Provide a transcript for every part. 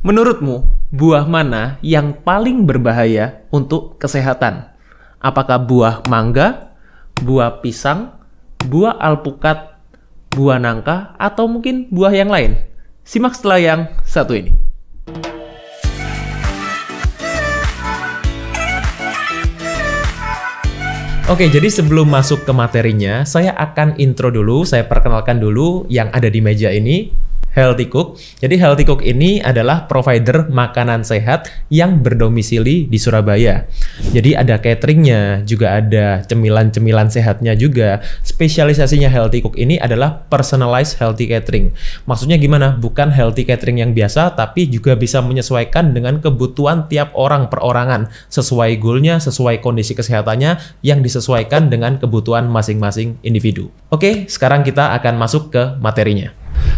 Menurutmu, buah mana yang paling berbahaya untuk kesehatan? Apakah buah mangga, buah pisang, buah alpukat, buah nangka, atau mungkin buah yang lain? Simak setelah yang satu ini. Oke, jadi sebelum masuk ke materinya, saya akan intro dulu, saya perkenalkan dulu yang ada di meja ini. Healthy Cook. Jadi Healthy Cook ini adalah provider makanan sehat yang berdomisili di Surabaya. Jadi ada cateringnya, juga ada cemilan-cemilan sehatnya juga. Spesialisasinya Healthy Cook ini adalah personalized healthy catering. Maksudnya gimana? Bukan healthy catering yang biasa, tapi juga bisa menyesuaikan dengan kebutuhan tiap orang perorangan. Sesuai goalnya, sesuai kondisi kesehatannya, yang disesuaikan dengan kebutuhan masing-masing individu. Oke, sekarang kita akan masuk ke materinya.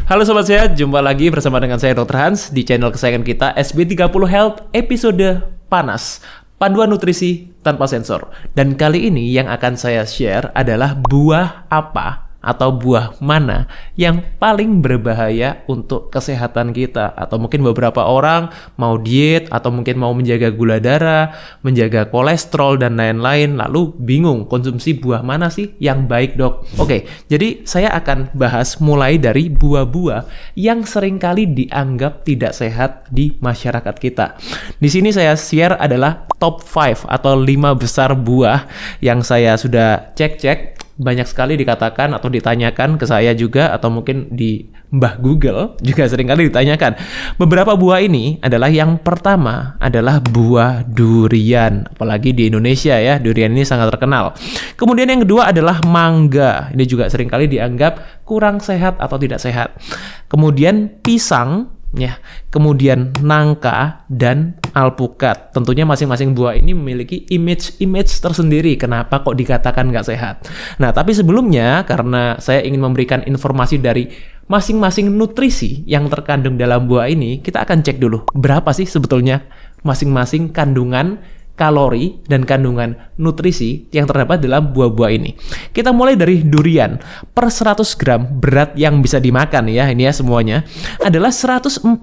Halo Sobat Sehat, jumpa lagi bersama dengan saya Dr. Hans di channel kesayangan kita SB30 Health episode Panas, Panduan Nutrisi Tanpa Sensor. Dan kali ini yang akan saya share adalah buah apa atau buah mana yang paling berbahaya untuk kesehatan kita. Atau mungkin beberapa orang mau diet atau mungkin mau menjaga gula darah, menjaga kolesterol dan lain-lain, lalu bingung konsumsi buah mana sih yang baik, Dok? Oke, jadi saya akan bahas mulai dari buah-buah yang seringkali dianggap tidak sehat di masyarakat kita. Di sini saya share adalah top 5 atau 5 besar buah yang saya sudah cek-cek. Banyak sekali dikatakan atau ditanyakan ke saya juga, atau mungkin di Mbah Google juga seringkali ditanyakan. Beberapa buah ini adalah yang pertama adalah buah durian. Apalagi di Indonesia ya, durian ini sangat terkenal. Kemudian yang kedua adalah mangga. Ini juga seringkali dianggap kurang sehat atau tidak sehat. Kemudian pisang, ya, kemudian nangka dan alpukat. Tentunya masing-masing buah ini memiliki image tersendiri. Kenapa kok dikatakan nggak sehat? Nah, tapi sebelumnya karena saya ingin memberikan informasi dari masing-masing nutrisi yang terkandung dalam buah ini, kita akan cek dulu berapa sih sebetulnya masing-masing kandungan kalori dan kandungan nutrisi yang terdapat dalam buah-buah ini. Kita mulai dari durian. Per 100 gram berat yang bisa dimakan ya, ini ya semuanya, adalah 147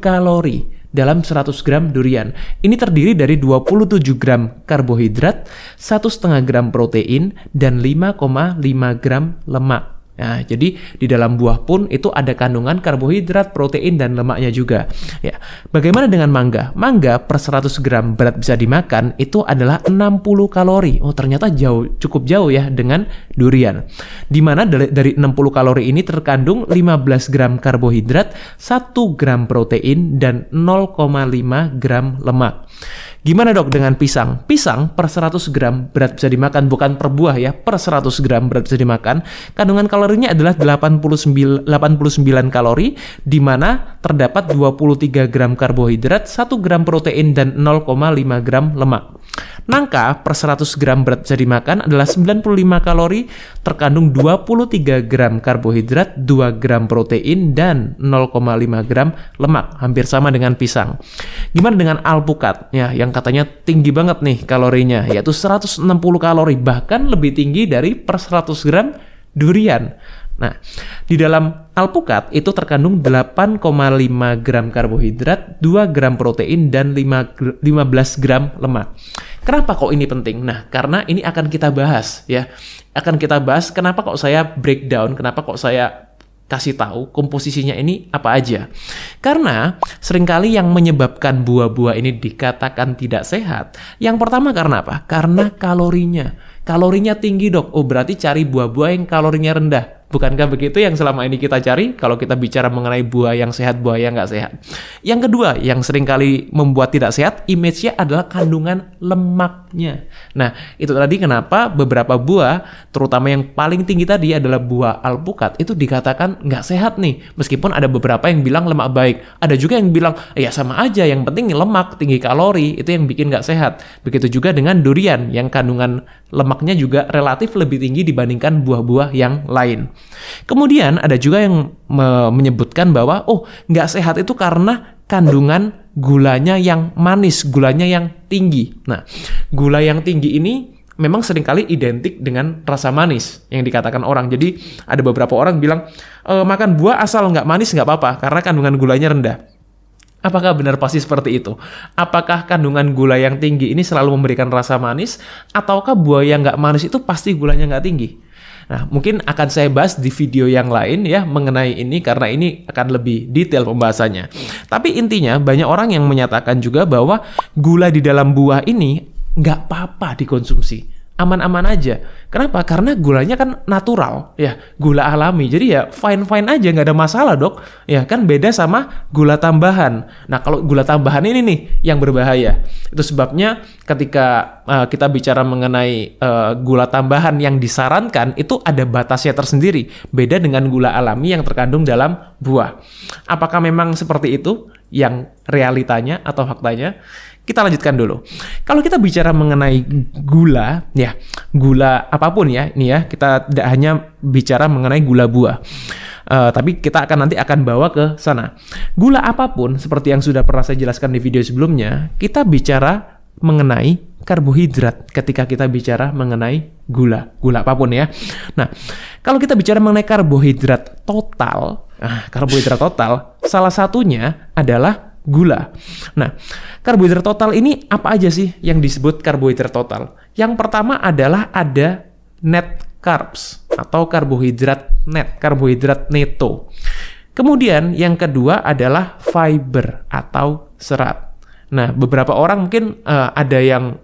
kalori dalam 100 gram durian. Ini terdiri dari 27 gram karbohidrat, 1,5 gram protein, dan 5,5 gram lemak. Nah, jadi di dalam buah pun itu ada kandungan karbohidrat, protein, dan lemaknya juga. Ya, bagaimana dengan mangga? Mangga per 100 gram berat bisa dimakan itu adalah 60 kalori. Oh, ternyata cukup jauh ya dengan durian. Dimana dari 60 kalori ini terkandung 15 gram karbohidrat, 1 gram protein, dan 0,5 gram lemak. Gimana dok dengan pisang? Pisang per 100 gram berat bisa dimakan, bukan per buah ya, per 100 gram berat bisa dimakan. Kandungan kalorinya adalah 89 kalori, di mana terdapat 23 gram karbohidrat, 1 gram protein, dan 0,5 gram lemak. Nangka per 100 gram berat bisa dimakan adalah 95 kalori, terkandung 23 gram karbohidrat, 2 gram protein, dan 0,5 gram lemak. Hampir sama dengan pisang. Gimana dengan alpukat? Ya, yang katanya tinggi banget nih kalorinya, yaitu 160 kalori, bahkan lebih tinggi dari per 100 gram durian. Nah, di dalam alpukat itu terkandung 8,5 gram karbohidrat, 2 gram protein, dan 15 gram lemak. Kenapa kok ini penting? Nah, karena ini akan kita bahas ya. Akan kita bahas kenapa kok saya breakdown, kenapa kok saya kasih tahu komposisinya ini apa aja. Karena seringkali yang menyebabkan buah-buah ini dikatakan tidak sehat, yang pertama karena apa? Karena kalorinya. Kalorinya tinggi dok. Oh, berarti cari buah-buah yang kalorinya rendah. Bukankah begitu yang selama ini kita cari kalau kita bicara mengenai buah yang sehat, buah yang nggak sehat? Yang kedua, yang seringkali membuat tidak sehat, image-nya adalah kandungan lemaknya. Nah, itu tadi kenapa beberapa buah, terutama yang paling tinggi tadi adalah buah alpukat, itu dikatakan nggak sehat nih. Meskipun ada beberapa yang bilang lemak baik. Ada juga yang bilang, ya sama aja, yang penting lemak, tinggi kalori, itu yang bikin nggak sehat. Begitu juga dengan durian, yang kandungan lemaknya juga relatif lebih tinggi dibandingkan buah-buah yang lain. Kemudian ada juga yang menyebutkan bahwa nggak sehat itu karena kandungan gulanya yang manis, gulanya yang tinggi. Nah, gula yang tinggi ini memang seringkali identik dengan rasa manis yang dikatakan orang. Jadi ada beberapa orang bilang makan buah asal nggak manis nggak apa-apa karena kandungan gulanya rendah. Apakah benar pasti seperti itu? Apakah kandungan gula yang tinggi ini selalu memberikan rasa manis? Ataukah buah yang nggak manis itu pasti gulanya nggak tinggi? Nah, mungkin akan saya bahas di video yang lain ya mengenai ini karena ini akan lebih detail pembahasannya. Tapi intinya banyak orang yang menyatakan juga bahwa gula di dalam buah ini nggak apa-apa dikonsumsi. Aman-aman aja. Kenapa? Karena gulanya kan natural, ya, gula alami. Jadi ya fine-fine aja, nggak ada masalah, Dok. Ya kan beda sama gula tambahan. Nah, kalau gula tambahan ini nih yang berbahaya. Itu sebabnya ketika kita bicara mengenai gula tambahan yang disarankan, itu ada batasnya tersendiri. Beda dengan gula alami yang terkandung dalam buah. Apakah memang seperti itu yang realitanya atau faktanya? Kita lanjutkan dulu. Kalau kita bicara mengenai gula, ya gula apapun ya, ini ya kita tidak hanya bicara mengenai gula buah, tapi kita nanti akan bawa ke sana. Gula apapun seperti yang sudah pernah saya jelaskan di video sebelumnya, kita bicara mengenai karbohidrat ketika kita bicara mengenai gula apapun ya. Nah, kalau kita bicara mengenai karbohidrat total, salah satunya adalah gula. Nah, karbohidrat total ini apa aja sih yang disebut karbohidrat total? Yang pertama adalah ada net carbs atau karbohidrat net, karbohidrat neto. Kemudian yang kedua adalah fiber atau serat. Nah, beberapa orang mungkin ada yang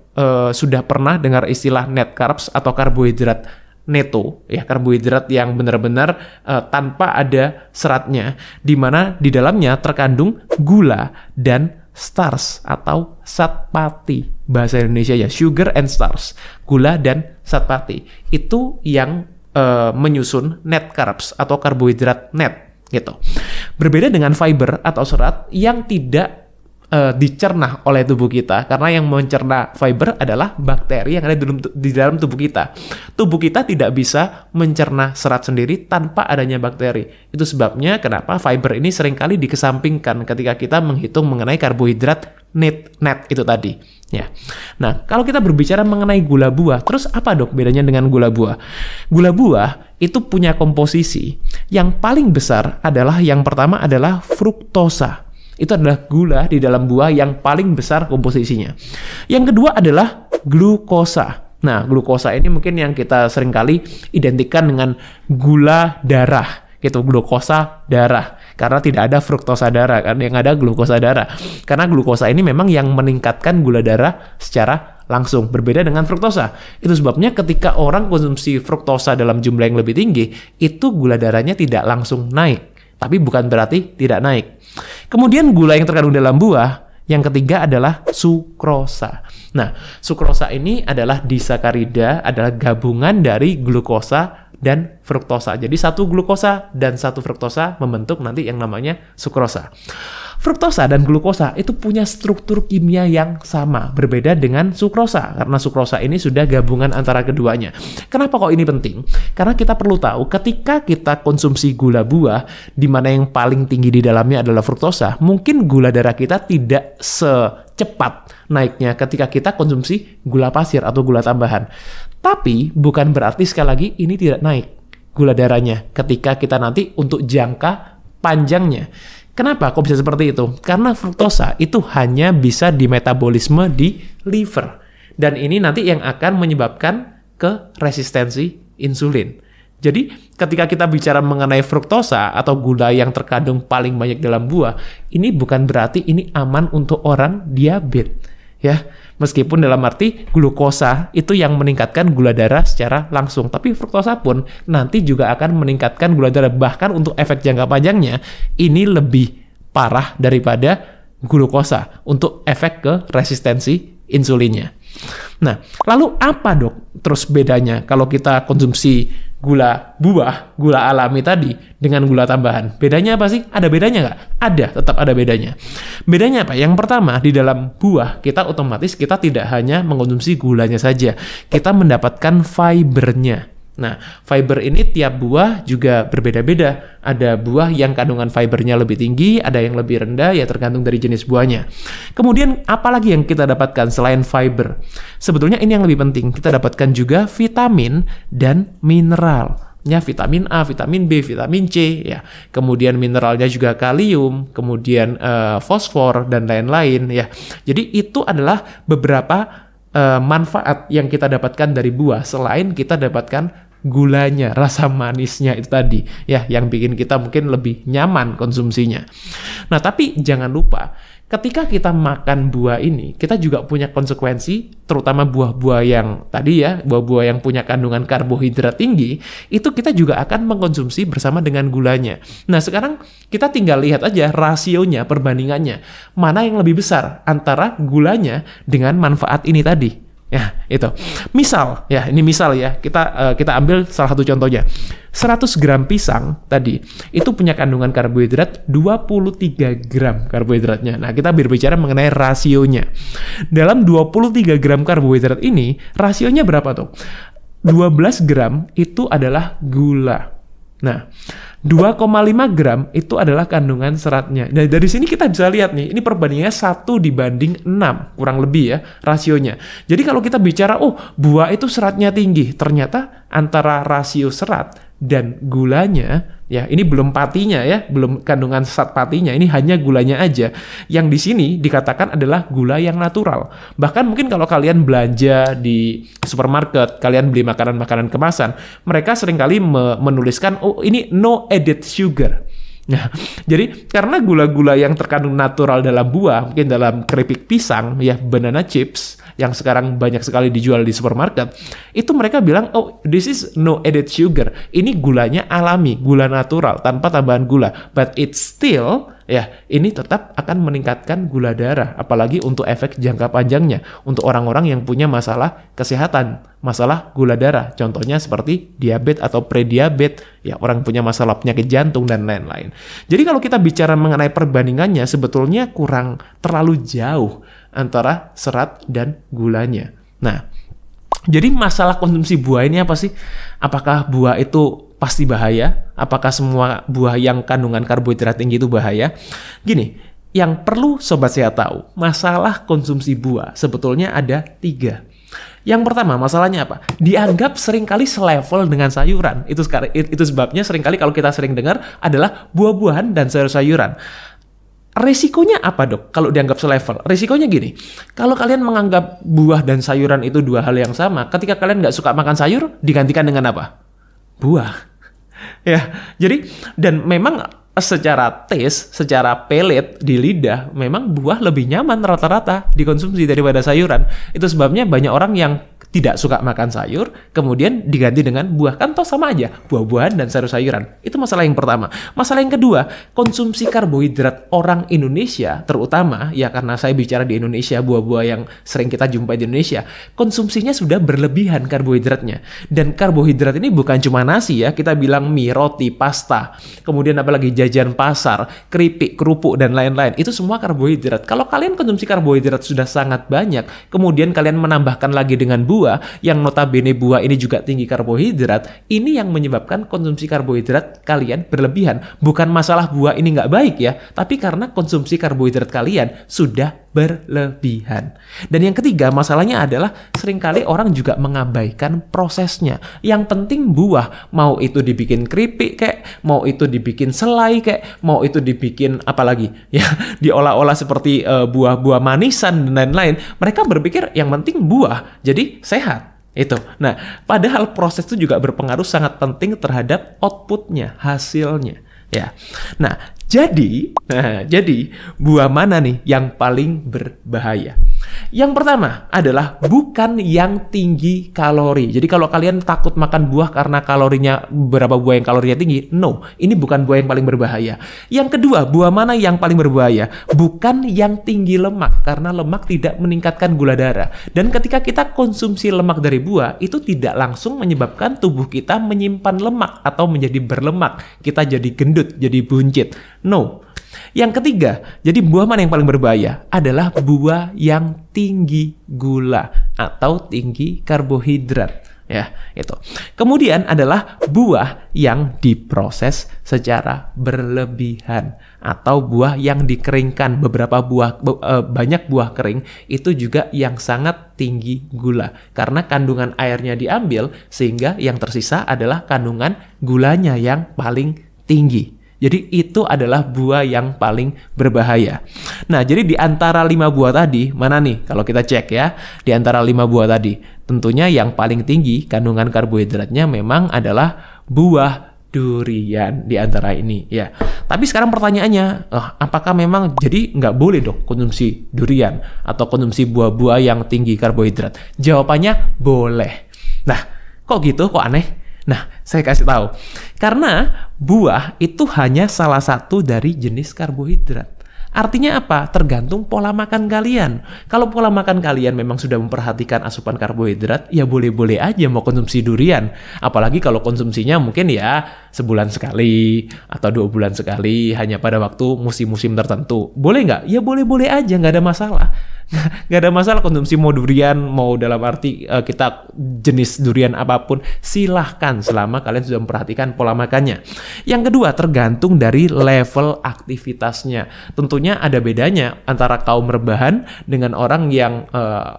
sudah pernah dengar istilah net carbs atau karbohidrat neto, ya karbohidrat yang benar-benar tanpa ada seratnya, di mana di dalamnya terkandung gula dan starch atau zat pati, bahasa Indonesia ya, sugar and starch, gula dan zat pati. Itu yang menyusun net carbs atau karbohidrat net gitu. Berbeda dengan fiber atau serat yang tidak dicerna oleh tubuh kita, karena yang mencerna fiber adalah bakteri yang ada di dalam tubuh kita. Tubuh kita tidak bisa mencerna serat sendiri tanpa adanya bakteri. Itu sebabnya kenapa fiber ini seringkali dikesampingkan ketika kita menghitung mengenai karbohidrat net itu tadi. Ya. Nah, kalau kita berbicara mengenai gula buah, terus apa dok bedanya dengan gula buah? Gula buah itu punya komposisi yang paling besar adalah yang pertama adalah fruktosa. Itu adalah gula di dalam buah yang paling besar komposisinya. Yang kedua adalah glukosa. Nah, glukosa ini mungkin yang kita seringkali identikan dengan gula darah, gitu, glukosa darah. Karena tidak ada fruktosa darah, kan yang ada glukosa darah. Karena glukosa ini memang yang meningkatkan gula darah secara langsung, berbeda dengan fruktosa. Itu sebabnya ketika orang konsumsi fruktosa dalam jumlah yang lebih tinggi, itu gula darahnya tidak langsung naik. Tapi bukan berarti tidak naik. Kemudian gula yang terkandung dalam buah, yang ketiga adalah sukrosa. Nah, sukrosa ini adalah disakarida, adalah gabungan dari glukosa dan fruktosa. Jadi satu glukosa dan satu fruktosa membentuk nanti yang namanya sukrosa. Fruktosa dan glukosa itu punya struktur kimia yang sama, berbeda dengan sukrosa, karena sukrosa ini sudah gabungan antara keduanya. Kenapa kok ini penting? Karena kita perlu tahu ketika kita konsumsi gula buah, di mana yang paling tinggi di dalamnya adalah fruktosa, mungkin gula darah kita tidak secepat naiknya ketika kita konsumsi gula pasir atau gula tambahan. Tapi bukan berarti sekali lagi ini tidak naik gula darahnya ketika kita nanti untuk jangka panjangnya. Kenapa kok bisa seperti itu? Karena fruktosa itu hanya bisa dimetabolisme di liver. Dan ini nanti yang akan menyebabkan ke resistensi insulin. Jadi ketika kita bicara mengenai fruktosa atau gula yang terkandung paling banyak dalam buah, ini bukan berarti ini aman untuk orang diabetes. Ya, meskipun dalam arti glukosa itu yang meningkatkan gula darah secara langsung, tapi fruktosa pun nanti juga akan meningkatkan gula darah, bahkan untuk efek jangka panjangnya ini lebih parah daripada glukosa untuk efek ke resistensi insulinnya. Nah, lalu apa dok terus bedanya kalau kita konsumsi gula buah, gula alami tadi dengan gula tambahan? Bedanya apa sih? Ada bedanya nggak? Ada, tetap ada bedanya. Bedanya apa? Yang pertama, di dalam buah kita otomatis kita tidak hanya mengkonsumsi gulanya saja, kita mendapatkan fibernya. Nah, fiber ini tiap buah juga berbeda-beda. Ada buah yang kandungan fibernya lebih tinggi, ada yang lebih rendah, ya tergantung dari jenis buahnya. Kemudian, apalagi yang kita dapatkan selain fiber? Sebetulnya ini yang lebih penting. Kita dapatkan juga vitamin dan mineral. vitamin A, vitamin B, vitamin C, ya. Kemudian mineralnya juga kalium, kemudian fosfor dan lain-lain, ya. Jadi itu adalah beberapa manfaat yang kita dapatkan dari buah selain kita dapatkan gulanya, rasa manisnya itu tadi, ya, yang bikin kita mungkin lebih nyaman konsumsinya. Nah, tapi jangan lupa, ketika kita makan buah ini, kita juga punya konsekuensi, terutama buah-buah yang tadi ya, buah-buah yang punya kandungan karbohidrat tinggi, itu kita juga akan mengkonsumsi bersama dengan gulanya. Nah, sekarang kita tinggal lihat aja rasionya, perbandingannya, mana yang lebih besar antara gulanya dengan manfaat ini tadi. Ya, itu. Misal, ya, ini misal ya, kita ambil salah satu contohnya. 100 gram pisang tadi, itu punya kandungan karbohidrat 23 gram karbohidratnya. Nah, kita berbicara mengenai rasionya. Dalam 23 gram karbohidrat ini, rasionya berapa tuh? 12 gram itu adalah gula. Nah, 2,5 gram itu adalah kandungan seratnya. Nah, dari sini kita bisa lihat nih, ini perbandingannya 1:6, kurang lebih ya, rasionya. Jadi kalau kita bicara, oh, buah itu seratnya tinggi, ternyata antara rasio serat dan gulanya, ya, ini belum patinya ya, belum kandungan zat patinya, ini hanya gulanya aja. Yang di sini dikatakan adalah gula yang natural. Bahkan mungkin kalau kalian belanja di supermarket, kalian beli makanan-makanan kemasan, mereka seringkali menuliskan, oh, ini no added sugar. Nah, jadi karena gula-gula yang terkandung natural dalam buah, mungkin dalam keripik pisang, ya, banana chips, yang sekarang banyak sekali dijual di supermarket, itu mereka bilang, oh, this is no added sugar. Ini gulanya alami, gula natural, tanpa tambahan gula. But it's still, ya, ini tetap akan meningkatkan gula darah. Apalagi untuk efek jangka panjangnya. Untuk orang-orang yang punya masalah kesehatan, masalah gula darah. Contohnya seperti diabetes atau prediabetes, ya, orang punya masalah penyakit jantung dan lain-lain. Jadi kalau kita bicara mengenai perbandingannya, sebetulnya kurang terlalu jauh antara serat dan gulanya. Nah, jadi masalah konsumsi buah ini apa sih? Apakah buah itu pasti bahaya? Apakah semua buah yang kandungan karbohidrat tinggi itu bahaya? Gini, yang perlu sobat sehat tahu, masalah konsumsi buah sebetulnya ada 3. Yang pertama, masalahnya apa? Dianggap seringkali selevel dengan sayuran. Itu sebabnya seringkali kalau kita sering dengar adalah buah-buahan dan sayur-sayuran. Resikonya apa, Dok, kalau dianggap selevel? Resikonya gini, kalau kalian menganggap buah dan sayuran itu 2 hal yang sama, ketika kalian nggak suka makan sayur, digantikan dengan apa? Buah. Ya, jadi, dan memang secara taste, secara pelet di lidah, memang buah lebih nyaman rata-rata dikonsumsi daripada sayuran. Itu sebabnya banyak orang yang tidak suka makan sayur, kemudian diganti dengan buah. Kan toh sama aja, buah-buahan dan sayur-sayuran. Itu masalah yang pertama. Masalah yang kedua, konsumsi karbohidrat orang Indonesia, terutama, ya karena saya bicara di Indonesia, buah-buah yang sering kita jumpai di Indonesia, konsumsinya sudah berlebihan karbohidratnya. Dan karbohidrat ini bukan cuma nasi ya, kita bilang mie, roti, pasta, kemudian apalagi jajan pasar, keripik, kerupuk, dan lain-lain. Itu semua karbohidrat. Kalau kalian konsumsi karbohidrat sudah sangat banyak, kemudian kalian menambahkan lagi dengan buah, yang notabene buah ini juga tinggi karbohidrat, ini yang menyebabkan konsumsi karbohidrat kalian berlebihan. Bukan masalah buah ini nggak baik ya, tapi karena konsumsi karbohidrat kalian sudah berlebihan. Dan yang ketiga, masalahnya adalah seringkali orang juga mengabaikan prosesnya. Yang penting buah, mau itu dibikin keripik kayak, mau itu dibikin selai kayak, mau itu dibikin apalagi ya, diolah-olah seperti buah-buah manisan dan lain-lain. Mereka berpikir yang penting buah, jadi sehat. Itu. Nah, padahal proses itu juga berpengaruh sangat penting terhadap outputnya, hasilnya. Ya. Nah, jadi buah mana nih yang paling berbahaya? Yang pertama adalah bukan yang tinggi kalori. Jadi kalau kalian takut makan buah karena kalorinya, beberapa buah yang kalorinya tinggi, no, ini bukan buah yang paling berbahaya. Yang kedua, buah mana yang paling berbahaya? Bukan yang tinggi lemak, karena lemak tidak meningkatkan gula darah. Dan ketika kita konsumsi lemak dari buah, itu tidak langsung menyebabkan tubuh kita menyimpan lemak atau menjadi berlemak. Kita jadi gendut, jadi buncit. No. Yang ketiga, jadi buah mana yang paling berbahaya? Adalah buah yang tinggi gula atau tinggi karbohidrat. ya, itu. Kemudian adalah buah yang diproses secara berlebihan atau buah yang dikeringkan. Banyak buah kering itu juga yang sangat tinggi gula karena kandungan airnya diambil sehingga yang tersisa adalah kandungan gulanya yang paling tinggi. Jadi itu adalah buah yang paling berbahaya. Nah, jadi di antara 5 buah tadi, mana nih kalau kita cek ya, di antara 5 buah tadi, tentunya yang paling tinggi kandungan karbohidratnya memang adalah buah durian di antara ini ya. Tapi sekarang pertanyaannya, apakah memang jadi nggak boleh dong konsumsi durian atau konsumsi buah-buah yang tinggi karbohidrat? Jawabannya boleh. Nah, kok gitu? Kok aneh? Nah, saya kasih tahu. Karena buah itu hanya salah satu dari jenis karbohidrat. Artinya apa? Tergantung pola makan kalian. Kalau pola makan kalian memang sudah memperhatikan asupan karbohidrat, ya boleh-boleh aja mau konsumsi durian. Apalagi kalau konsumsinya mungkin ya sebulan sekali atau 2 bulan sekali, hanya pada waktu musim-musim tertentu. Boleh nggak? Ya boleh-boleh aja, nggak ada masalah. Nggak ada masalah konsumsi mau durian, mau dalam arti kita jenis durian apapun, silahkan selama kalian sudah memperhatikan pola makannya. Yang kedua, tergantung dari level aktivitasnya. Tentunya ada bedanya antara kaum rebahan dengan orang yang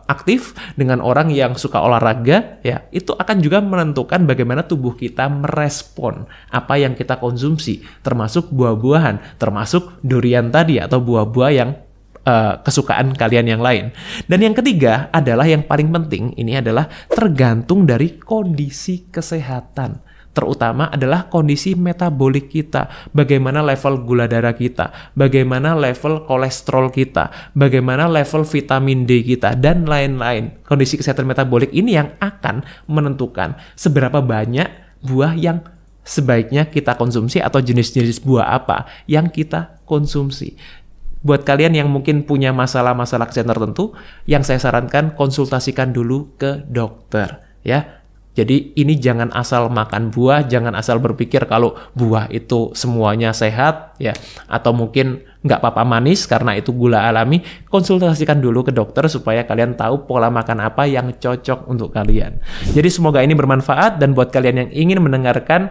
aktif, dengan orang yang suka olahraga, ya itu akan juga menentukan bagaimana tubuh kita merespon apa yang kita konsumsi, termasuk buah-buahan, termasuk durian tadi atau buah-buah yang kesukaan kalian yang lain. Dan yang ketiga adalah yang paling penting, ini adalah tergantung dari kondisi kesehatan. Terutama adalah kondisi metabolik kita, bagaimana level gula darah kita, bagaimana level kolesterol kita, bagaimana level vitamin D kita, dan lain-lain. Kondisi kesehatan metabolik ini yang akan menentukan seberapa banyak buah yang sebaiknya kita konsumsi atau jenis-jenis buah apa yang kita konsumsi. Buat kalian yang mungkin punya masalah-masalah kesehatan tertentu, yang saya sarankan konsultasikan dulu ke dokter, ya. Jadi ini jangan asal makan buah, jangan asal berpikir kalau buah itu semuanya sehat, ya. Atau mungkin nggak apa-apa manis karena itu gula alami. Konsultasikan dulu ke dokter supaya kalian tahu pola makan apa yang cocok untuk kalian. Jadi semoga ini bermanfaat, dan buat kalian yang ingin mendengarkan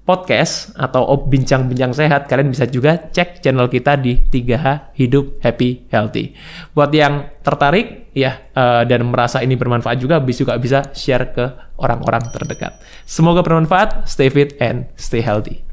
podcast atau bincang-bincang sehat, kalian bisa juga cek channel kita di 3H Hidup Happy Healthy. Buat yang tertarik ya dan merasa ini bermanfaat juga bisa share ke orang-orang terdekat. Semoga bermanfaat, stay fit and stay healthy.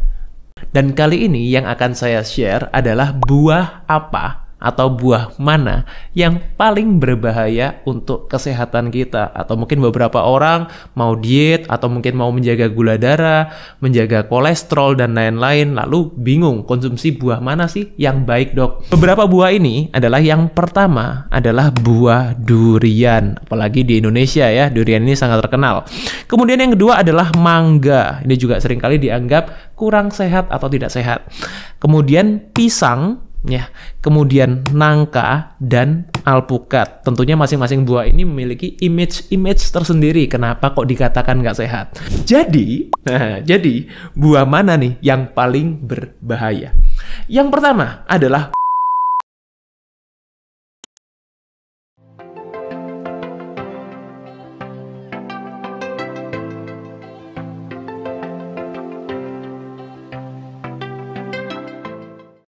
Dan kali ini yang akan saya share adalah buah apa atau buah mana yang paling berbahaya untuk kesehatan kita. Atau mungkin beberapa orang mau diet atau mungkin mau menjaga gula darah, menjaga kolesterol dan lain-lain, lalu bingung konsumsi buah mana sih yang baik, dok? Beberapa buah ini adalah yang pertama adalah buah durian. Apalagi di Indonesia ya, durian ini sangat terkenal. Kemudian yang kedua adalah mangga. Ini juga seringkali dianggap kurang sehat atau tidak sehat. Kemudian pisang, ya, kemudian nangka dan alpukat. Tentunya masing-masing buah ini memiliki image tersendiri. Kenapa kok dikatakan nggak sehat? Jadi buah mana nih yang paling berbahaya? Yang pertama adalah